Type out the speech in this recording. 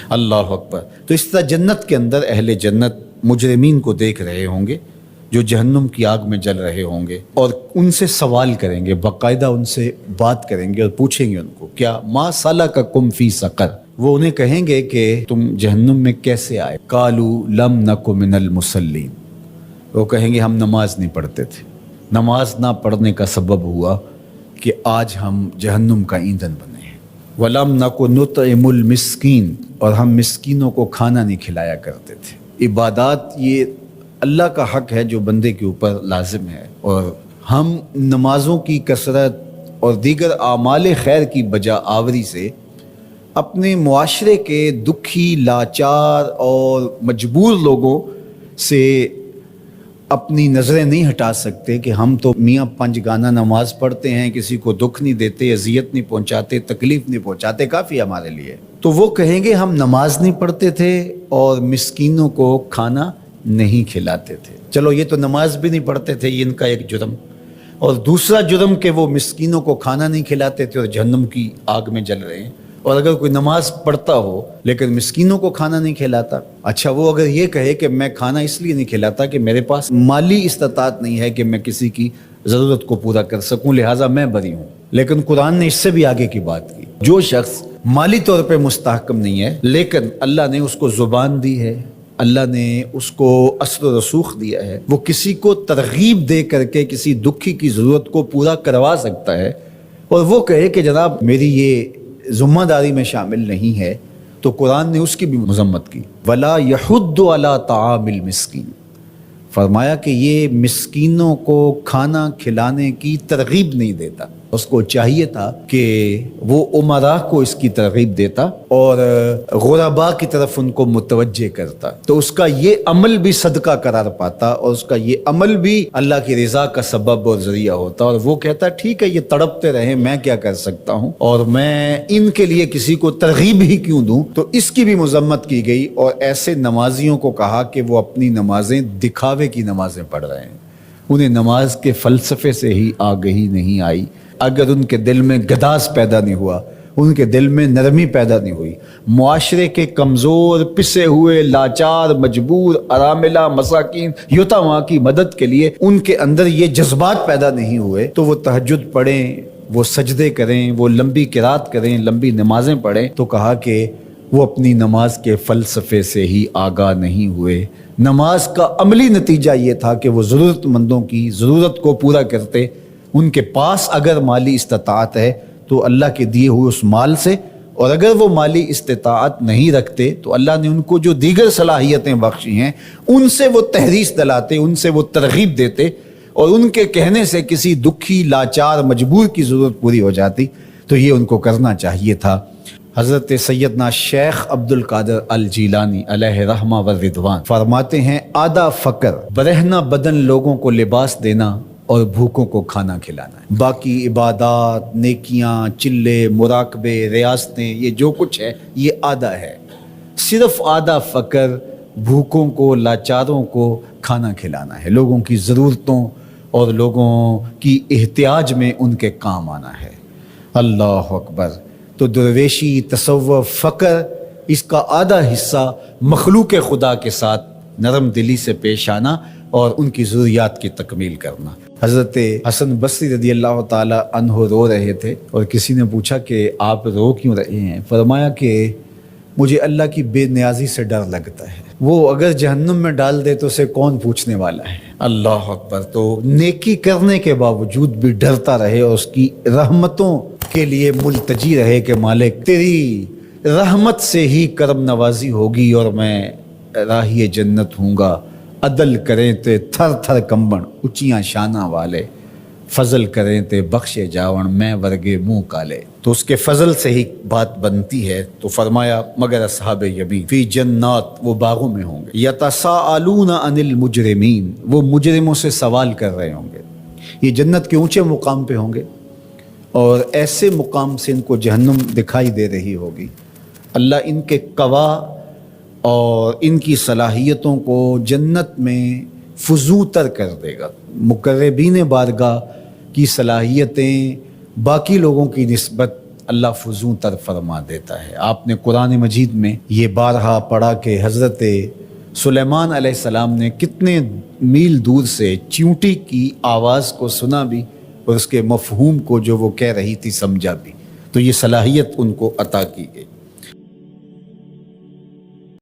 اللہ اکبر۔ تو اس طرح جنت کے اندر اہل جنت مجرمین کو دیکھ رہے ہوں گے جو جہنم کی آگ میں جل رہے ہوں گے، اور ان سے سوال کریں گے، باقاعدہ ان سے بات کریں گے اور پوچھیں گے ان کو، کیا ما سلککم فی سقر؟ وہ انہیں کہیں گے کہ تم جہنم میں کیسے آئے؟ قالوا لم نک من المصلین، وہ کہیں گے ہم نماز نہیں پڑھتے تھے، نماز نہ پڑھنے کا سبب ہوا کہ آج ہم جہنم کا ایندھن بنے ہیں۔ وَلَمْ نَكُ نُطْعِمُ الْمِسْكِينَ، اور ہم مسکینوں کو کھانا نہیں کھلایا کرتے تھے۔ عبادات یہ اللہ کا حق ہے جو بندے کے اوپر لازم ہے، اور ہم نمازوں کی کثرت اور دیگر اعمال خیر کی بجا آوری سے اپنے معاشرے کے دکھی، لاچار اور مجبور لوگوں سے اپنی نظریں نہیں ہٹا سکتے کہ ہم تو میاں پنج گانہ نماز پڑھتے ہیں، کسی کو دکھ نہیں دیتے، اذیت نہیں پہنچاتے، تکلیف نہیں پہنچاتے، کافی ہمارے لیے۔ تو وہ کہیں گے ہم نماز نہیں پڑھتے تھے اور مسکینوں کو کھانا نہیں کھلاتے تھے۔ چلو یہ تو نماز بھی نہیں پڑھتے تھے، یہ ان کا ایک جرم، اور دوسرا جرم کہ وہ مسکینوں کو کھانا نہیں کھلاتے تھے اور جہنم کی آگ میں جل رہے ہیں۔ اور اگر کوئی نماز پڑھتا ہو لیکن مسکینوں کو کھانا نہیں کھلاتا، اچھا وہ اگر یہ کہے کہ میں کھانا اس لیے نہیں کھلاتا کہ میرے پاس مالی استطاعت نہیں ہے کہ میں کسی کی ضرورت کو پورا کر سکوں، لہٰذا میں بری ہوں، لیکن قرآن نے اس سے بھی آگے کی بات کی، جو شخص مالی طور پہ مستحکم نہیں ہے لیکن اللہ نے اس کو زبان دی ہے، اللہ نے اس کو اثر و رسوخ دیا ہے، وہ کسی کو ترغیب دے کر کے کسی دکھی کی ضرورت کو پورا کروا سکتا ہے، اور وہ کہے کہ جناب میری یہ ذمہ داری میں شامل نہیں ہے، تو قرآن نے اس کی بھی مذمت کی۔ وَلَا يَحُضُّ عَلَىٰ طَعَامِ الْمِسْكِينِ، فرمایا کہ یہ مسکینوں کو کھانا کھلانے کی ترغیب نہیں دیتا، اس کو چاہیے تھا کہ وہ امراء کو اس کی ترغیب دیتا اور غرباء کی طرف ان کو متوجہ کرتا، تو اس کا یہ عمل بھی صدقہ قرار پاتا اور اس کا یہ عمل بھی اللہ کی رضا کا سبب اور ذریعہ ہوتا، اور وہ کہتا ٹھیک ہے یہ تڑپتے رہیں، میں کیا کر سکتا ہوں، اور میں ان کے لیے کسی کو ترغیب ہی کیوں دوں۔ تو اس کی بھی مذمت کی گئی، اور ایسے نمازیوں کو کہا کہ وہ اپنی نمازیں دکھاوے کی نمازیں پڑھ رہے ہیں، انہیں نماز کے فلسفے سے ہی آگہی نہیں آئی۔ اگر ان کے دل میں گداز پیدا نہیں ہوا، ان کے دل میں نرمی پیدا نہیں ہوئی، معاشرے کے کمزور، پسے ہوئے، لاچار، مجبور، اراملہ، مساکین، یتاما کی مدد کے لیے ان کے اندر یہ جذبات پیدا نہیں ہوئے، تو وہ تہجد پڑھیں، وہ سجدے کریں، وہ لمبی قرات کریں، لمبی نمازیں پڑھیں، تو کہا کہ وہ اپنی نماز کے فلسفے سے ہی آگاہ نہیں ہوئے۔ نماز کا عملی نتیجہ یہ تھا کہ وہ ضرورت مندوں کی ضرورت کو پورا کرتے، ان کے پاس اگر مالی استطاعت ہے تو اللہ کے دیے ہوئے اس مال سے، اور اگر وہ مالی استطاعت نہیں رکھتے تو اللہ نے ان کو جو دیگر صلاحیتیں بخشی ہیں ان سے وہ تحریص دلاتے، ان سے وہ ترغیب دیتے، اور ان کے کہنے سے کسی دکھی، لاچار، مجبور کی ضرورت پوری ہو جاتی، تو یہ ان کو کرنا چاہیے تھا۔ حضرت سیدنا شیخ عبد القادر الجیلانی علیہ رحمہ و رضوان فرماتے ہیں، آدھا فقر برہنہ بدن لوگوں کو لباس دینا اور بھوکوں کو کھانا کھلانا ہے، باقی عبادات، نیکیاں، چلے، مراقبے، ریاستیں، یہ جو کچھ ہے یہ آدھا ہے، صرف آدھا فقر بھوکوں کو، لاچاروں کو کھانا کھلانا ہے، لوگوں کی ضرورتوں اور لوگوں کی احتیاج میں ان کے کام آنا ہے۔ اللہ اکبر۔ تو درویشی، تصوف، فقر، اس کا آدھا حصہ مخلوق خدا کے ساتھ نرم دلی سے پیش آنا اور ان کی ضروریات کی تکمیل کرنا۔ حضرت حسن بصری رضی اللہ تعالی عنہ رو رہے تھے، اور کسی نے پوچھا کہ آپ رو کیوں رہے ہیں؟ فرمایا کہ مجھے اللہ کی بے نیازی سے ڈر لگتا ہے، وہ اگر جہنم میں ڈال دے تو اسے کون پوچھنے والا ہے۔ اللہ اکبر۔ تو نیکی کرنے کے باوجود بھی ڈرتا رہے اور اس کی رحمتوں کے لیے ملتجی رہے کہ مالک تیری رحمت سے ہی کرم نوازی ہوگی اور میں راہی جنت ہوں گا، عدل کریں تے تھر تھر کمبن اچیاں شانہ والے، فضل کریں تے بخشے جاون میں ورگے منہ کالے۔ تو اس کے فضل سے ہی بات بنتی ہے۔ تو فرمایا مگر اصحاب یمین فی جنات، وہ باغوں میں ہوں گے، یتساءلون عن المجرمین، وہ مجرموں سے سوال کر رہے ہوں گے۔ یہ جنت کے اونچے مقام پہ ہوں گے، اور ایسے مقام سے ان کو جہنم دکھائی دے رہی ہوگی۔ اللہ ان کے قوا اور ان کی صلاحیتوں کو جنت میں فزوں تر کر دے گا۔ مقربین بارگاہ کی صلاحیتیں باقی لوگوں کی نسبت اللہ فزوں تر فرما دیتا ہے۔ آپ نے قرآن مجید میں یہ بارہا پڑھا کہ حضرت سلیمان علیہ السلام نے کتنے میل دور سے چیونٹی کی آواز کو سنا بھی اور اس کے مفہوم کو جو وہ کہہ رہی تھی سمجھا بھی، تو یہ صلاحیت ان کو عطا کی گئی۔